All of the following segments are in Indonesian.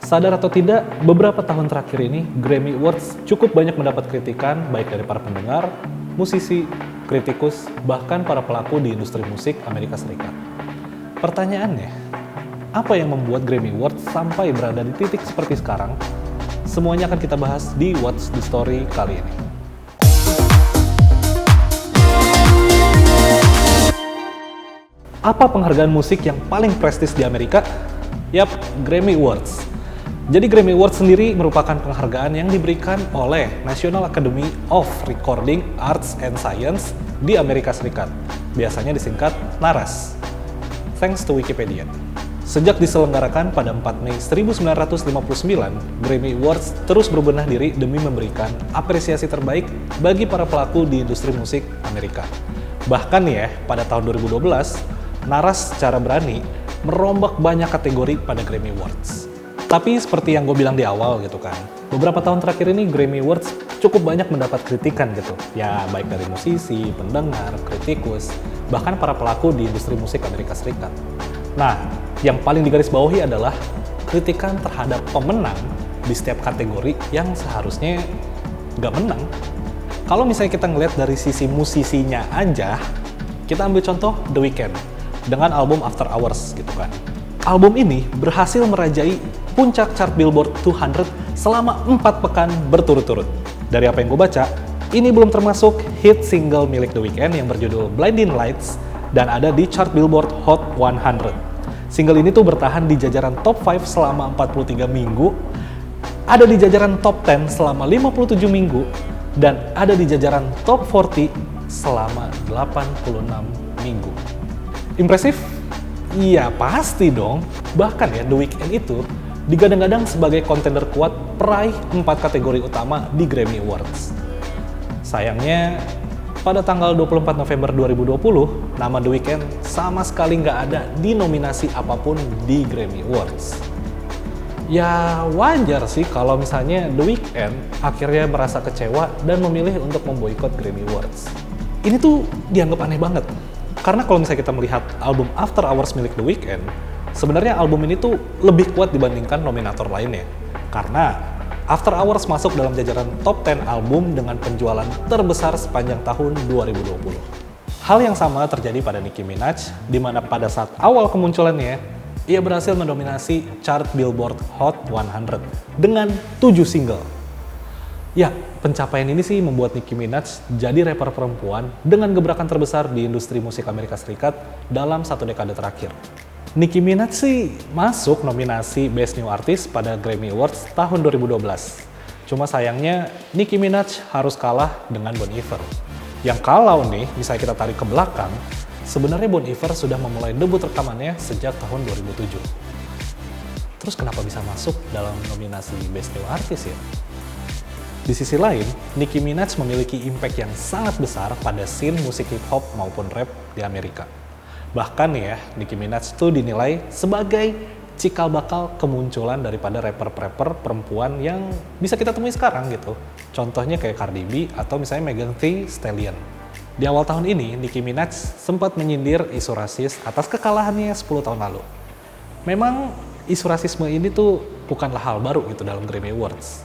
Sadar atau tidak, beberapa tahun terakhir ini Grammy Awards cukup banyak mendapat kritikan baik dari para pendengar, musisi, kritikus, bahkan para pelaku di industri musik Amerika Serikat. Pertanyaannya, apa yang membuat Grammy Awards sampai berada di titik seperti sekarang? Semuanya akan kita bahas di What's the Story kali ini. Apa penghargaan musik yang paling prestis di Amerika? Yap, Grammy Awards. Jadi Grammy Awards sendiri merupakan penghargaan yang diberikan oleh National Academy of Recording Arts and Science di Amerika Serikat. Biasanya disingkat NARAS. Thanks to Wikipedia. Sejak diselenggarakan pada 4 Mei 1959, Grammy Awards terus berbenah diri demi memberikan apresiasi terbaik bagi para pelaku di industri musik Amerika. Bahkan ya, pada tahun 2012, NARAS secara berani merombak banyak kategori pada Grammy Awards. Tapi seperti yang gue bilang di awal gitu kan, beberapa tahun terakhir ini Grammy Awards cukup banyak mendapat kritikan gitu. Ya baik dari musisi, pendengar, kritikus, bahkan para pelaku di industri musik Amerika Serikat. Nah, yang paling digarisbawahi adalah kritikan terhadap pemenang di setiap kategori yang seharusnya nggak menang. Kalau misalnya kita ngeliat dari sisi musisinya aja, kita ambil contoh The Weeknd dengan album After Hours gitu kan. Album ini berhasil merajai puncak chart Billboard 200 selama 4 pekan berturut-turut. Dari apa yang gue baca, ini belum termasuk hit single milik The Weeknd yang berjudul Blinding Lights dan ada di chart Billboard Hot 100. Single ini tuh bertahan di jajaran top 5 selama 43 minggu, ada di jajaran top 10 selama 57 minggu, dan ada di jajaran top 40 selama 86 minggu. Impresif? Iya pasti dong. Bahkan ya The Weeknd itu digadang-gadang sebagai kontender kuat peraih 4 kategori utama di Grammy Awards. Sayangnya pada tanggal 24 November 2020, nama The Weeknd sama sekali nggak ada di nominasi apapun di Grammy Awards. Ya wajar sih kalau misalnya The Weeknd akhirnya merasa kecewa dan memilih untuk memboikot Grammy Awards. Ini tuh dianggap aneh banget. Karena kalau misalnya kita melihat album After Hours milik The Weeknd, sebenarnya album ini tuh lebih kuat dibandingkan nominator lainnya. Karena After Hours masuk dalam jajaran top 10 album dengan penjualan terbesar sepanjang tahun 2020. Hal yang sama terjadi pada Nicki Minaj, di mana pada saat awal kemunculannya, ia berhasil mendominasi chart Billboard Hot 100 dengan 7 single. Ya, pencapaian ini sih membuat Nicki Minaj jadi rapper perempuan dengan gebrakan terbesar di industri musik Amerika Serikat dalam 1 dekade terakhir. Nicki Minaj sih masuk nominasi Best New Artist pada Grammy Awards tahun 2012. Cuma sayangnya Nicki Minaj harus kalah dengan Bon Iver. Yang kalau nih, misalnya kita tarik ke belakang, sebenarnya Bon Iver sudah memulai debut rekamannya sejak tahun 2007. Terus kenapa bisa masuk dalam nominasi Best New Artist ya? Di sisi lain, Nicki Minaj memiliki impact yang sangat besar pada scene musik hip hop maupun rap di Amerika. Bahkan ya, Nicki Minaj itu dinilai sebagai cikal bakal kemunculan daripada rapper-rapper perempuan yang bisa kita temui sekarang gitu. Contohnya kayak Cardi B atau misalnya Megan Thee Stallion. Di awal tahun ini, Nicki Minaj sempat menyindir isu rasis atas kekalahannya 10 tahun lalu. Memang isu rasisme ini tuh bukanlah hal baru gitu dalam Grammy Awards.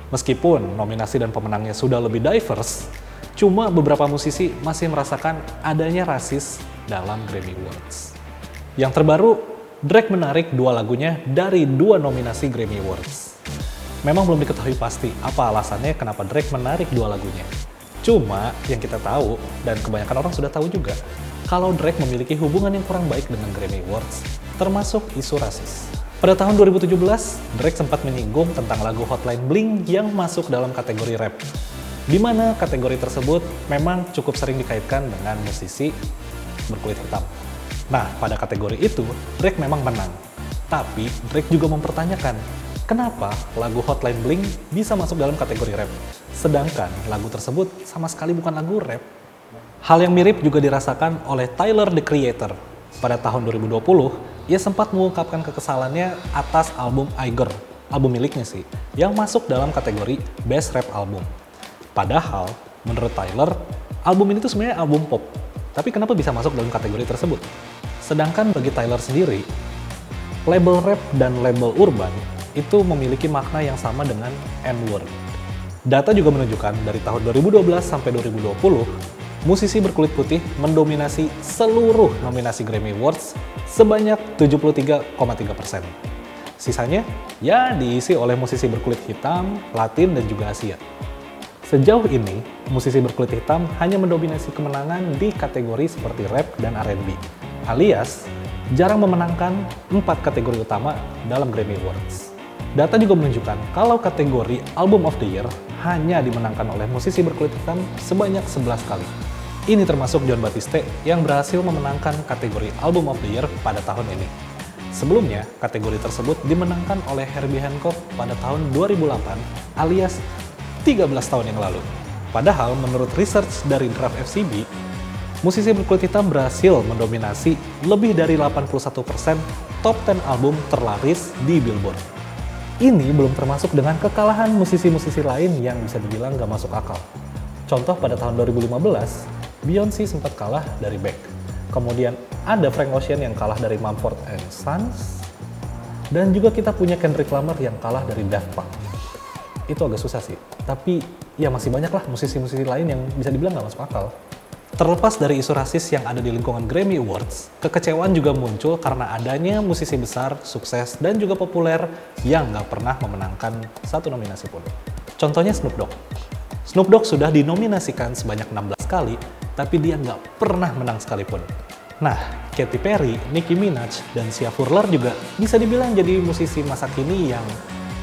Meskipun nominasi dan pemenangnya sudah lebih diverse, cuma beberapa musisi masih merasakan adanya rasis dalam Grammy Awards. Yang terbaru, Drake menarik 2 lagunya dari 2 nominasi Grammy Awards. Memang belum diketahui pasti apa alasannya kenapa Drake menarik 2 lagunya. Cuma yang kita tahu, dan kebanyakan orang sudah tahu juga, kalau Drake memiliki hubungan yang kurang baik dengan Grammy Awards, termasuk isu rasis. Pada tahun 2017, Drake sempat menyinggung tentang lagu Hotline Bling yang masuk dalam kategori rap, di mana kategori tersebut memang cukup sering dikaitkan dengan musisi berkulit hitam. Nah, pada kategori itu, Drake memang menang. Tapi, Drake juga mempertanyakan, kenapa lagu Hotline Bling bisa masuk dalam kategori rap, sedangkan lagu tersebut sama sekali bukan lagu rap. Hal yang mirip juga dirasakan oleh Tyler, The Creator. Pada tahun 2020, ia sempat mengungkapkan kekesalannya atas album Iger, album miliknya sih, yang masuk dalam kategori Best Rap Album. Padahal, menurut Tyler, album ini tuh sebenarnya album pop. Tapi kenapa bisa masuk dalam kategori tersebut? Sedangkan bagi Tyler sendiri, label rap dan label urban itu memiliki makna yang sama dengan N-word. Data juga menunjukkan dari tahun 2012 sampai 2020, musisi berkulit putih mendominasi seluruh nominasi Grammy Awards sebanyak 73,3%. Sisanya ya diisi oleh musisi berkulit hitam, Latin, dan juga Asia. Sejauh ini, musisi berkulit hitam hanya mendominasi kemenangan di kategori seperti rap dan R&B, alias jarang memenangkan 4 kategori utama dalam Grammy Awards. Data juga menunjukkan kalau kategori Album of the Year hanya dimenangkan oleh musisi berkulit hitam sebanyak 11 kali. Ini termasuk Jon Batiste yang berhasil memenangkan kategori Album of the Year pada tahun ini. Sebelumnya, kategori tersebut dimenangkan oleh Herbie Hancock pada tahun 2008 alias 13 tahun yang lalu. Padahal menurut research dari Draft FCB, musisi berkulit hitam berhasil mendominasi lebih dari 81% top 10 album terlaris di Billboard. Ini belum termasuk dengan kekalahan musisi-musisi lain yang bisa dibilang gak masuk akal. Contoh pada tahun 2015, Beyoncé sempat kalah dari Beck. Kemudian ada Frank Ocean yang kalah dari Mumford & Sons. Dan juga kita punya Kendrick Lamar yang kalah dari Daft Punk. Itu agak susah sih. Tapi ya masih banyak lah musisi-musisi lain yang bisa dibilang gak masuk akal. Terlepas dari isu rasis yang ada di lingkungan Grammy Awards, kekecewaan juga muncul karena adanya musisi besar, sukses, dan juga populer yang nggak pernah memenangkan satu nominasi pun. Contohnya Snoop Dogg. Snoop Dogg sudah dinominasikan sebanyak 16 kali, tapi dia nggak pernah menang sekalipun. Nah, Katy Perry, Nicki Minaj, dan Sia Furler juga bisa dibilang jadi musisi masa kini yang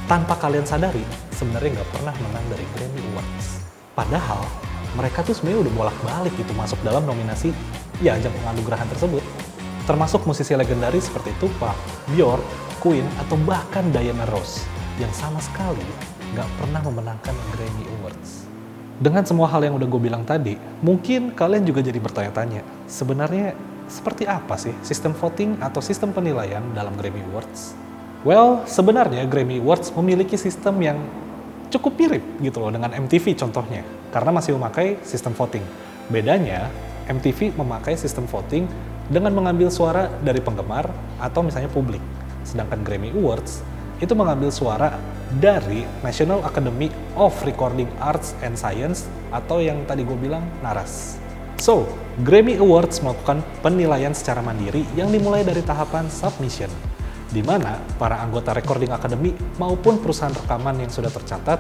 tanpa kalian sadari, sebenarnya nggak pernah menang dari Grammy Awards. Padahal, mereka tuh sebenarnya udah bolak-balik gitu masuk dalam nominasi ya ajang penganugerahan tersebut. Termasuk musisi legendaris seperti Tupac, Bjork, Queen, atau bahkan Diana Ross yang sama sekali nggak pernah memenangkan Grammy Awards. Dengan semua hal yang udah gue bilang tadi, mungkin kalian juga jadi bertanya-tanya, sebenarnya seperti apa sih sistem voting atau sistem penilaian dalam Grammy Awards? Well, sebenarnya Grammy Awards memiliki sistem yang cukup mirip gitu loh dengan MTV contohnya, karena masih memakai sistem voting. Bedanya, MTV memakai sistem voting dengan mengambil suara dari penggemar atau misalnya publik. Sedangkan Grammy Awards itu mengambil suara dari National Academy of Recording Arts and Science atau yang tadi gue bilang NARAS. So, Grammy Awards melakukan penilaian secara mandiri yang dimulai dari tahapan submission, di mana para anggota Recording Academy maupun perusahaan rekaman yang sudah tercatat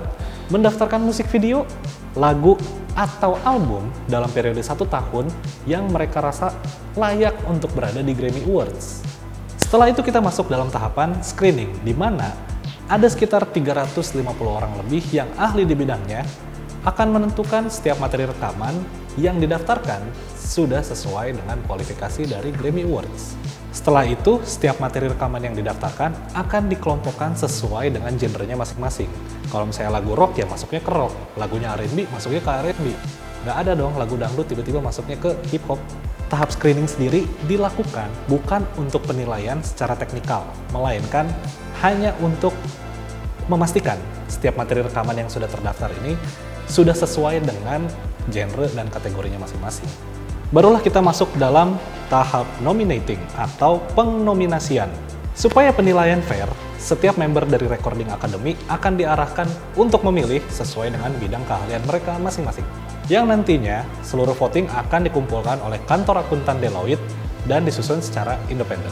mendaftarkan musik video, lagu, atau album dalam periode 1 tahun yang mereka rasa layak untuk berada di Grammy Awards. Setelah itu kita masuk dalam tahapan screening, di mana ada sekitar 350 orang lebih yang ahli di bidangnya akan menentukan setiap materi rekaman yang didaftarkan sudah sesuai dengan kualifikasi dari Grammy Awards. Setelah itu, setiap materi rekaman yang didaftarkan akan dikelompokkan sesuai dengan genrenya masing-masing. Kalau misalnya lagu rock ya masuknya ke rock, lagunya R&B masuknya ke R&B. Nggak ada dong lagu dangdut tiba-tiba masuknya ke hip hop. Tahap screening sendiri dilakukan bukan untuk penilaian secara teknikal, melainkan hanya untuk memastikan setiap materi rekaman yang sudah terdaftar ini sudah sesuai dengan genre dan kategorinya masing-masing. Barulah kita masuk dalam tahap nominating atau pengnominasian. Supaya penilaian fair, setiap member dari Recording Academy akan diarahkan untuk memilih sesuai dengan bidang keahlian mereka masing-masing. Yang nantinya, seluruh voting akan dikumpulkan oleh kantor akuntan Deloitte dan disusun secara independen.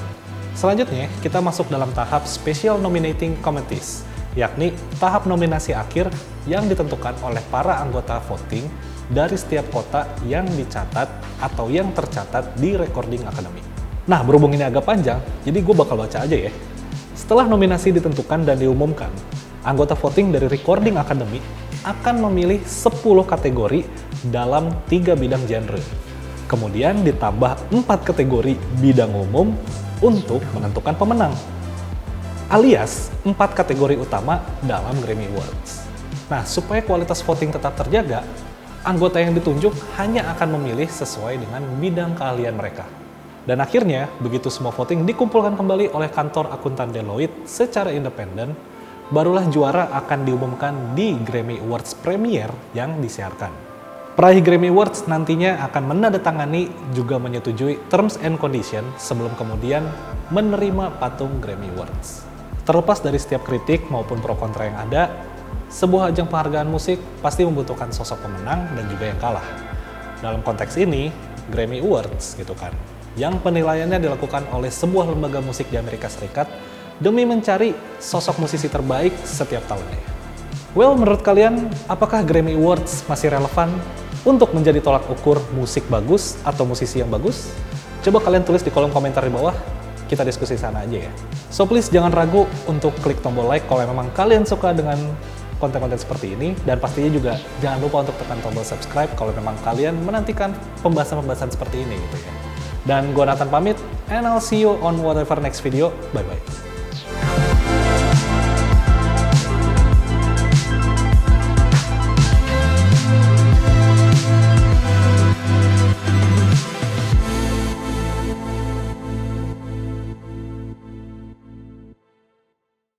Selanjutnya, kita masuk dalam tahap Special Nominating Committees, yakni tahap nominasi akhir yang ditentukan oleh para anggota voting dari setiap kota yang dicatat atau yang tercatat di Recording Academy. Nah, berhubung ini agak panjang, jadi gue bakal baca aja ya. Setelah nominasi ditentukan dan diumumkan, anggota voting dari Recording Academy akan memilih 10 kategori dalam 3 bidang genre. Kemudian ditambah 4 kategori bidang umum untuk menentukan pemenang, alias 4 kategori utama dalam Grammy Awards. Nah, supaya kualitas voting tetap terjaga, anggota yang ditunjuk hanya akan memilih sesuai dengan bidang keahlian mereka. Dan akhirnya, begitu semua voting dikumpulkan kembali oleh kantor akuntan Deloitte secara independen, barulah juara akan diumumkan di Grammy Awards Premier yang disiarkan. Peraih Grammy Awards nantinya akan menandatangani juga menyetujui terms and condition sebelum kemudian menerima patung Grammy Awards. Terlepas dari setiap kritik maupun pro kontra yang ada, sebuah ajang penghargaan musik pasti membutuhkan sosok pemenang dan juga yang kalah. Dalam konteks ini, Grammy Awards gitu kan, yang penilaiannya dilakukan oleh sebuah lembaga musik di Amerika Serikat demi mencari sosok musisi terbaik setiap tahunnya. Well, menurut kalian, apakah Grammy Awards masih relevan untuk menjadi tolak ukur musik bagus atau musisi yang bagus? Coba kalian tulis di kolom komentar di bawah, kita diskusi sana aja ya. So please jangan ragu untuk klik tombol like kalau memang kalian suka dengan konten-konten seperti ini, dan pastinya juga jangan lupa untuk tekan tombol subscribe kalau memang kalian menantikan pembahasan-pembahasan seperti ini gitu ya. Dan gua Nathan pamit, and I'll see you on whatever next video. Bye-bye.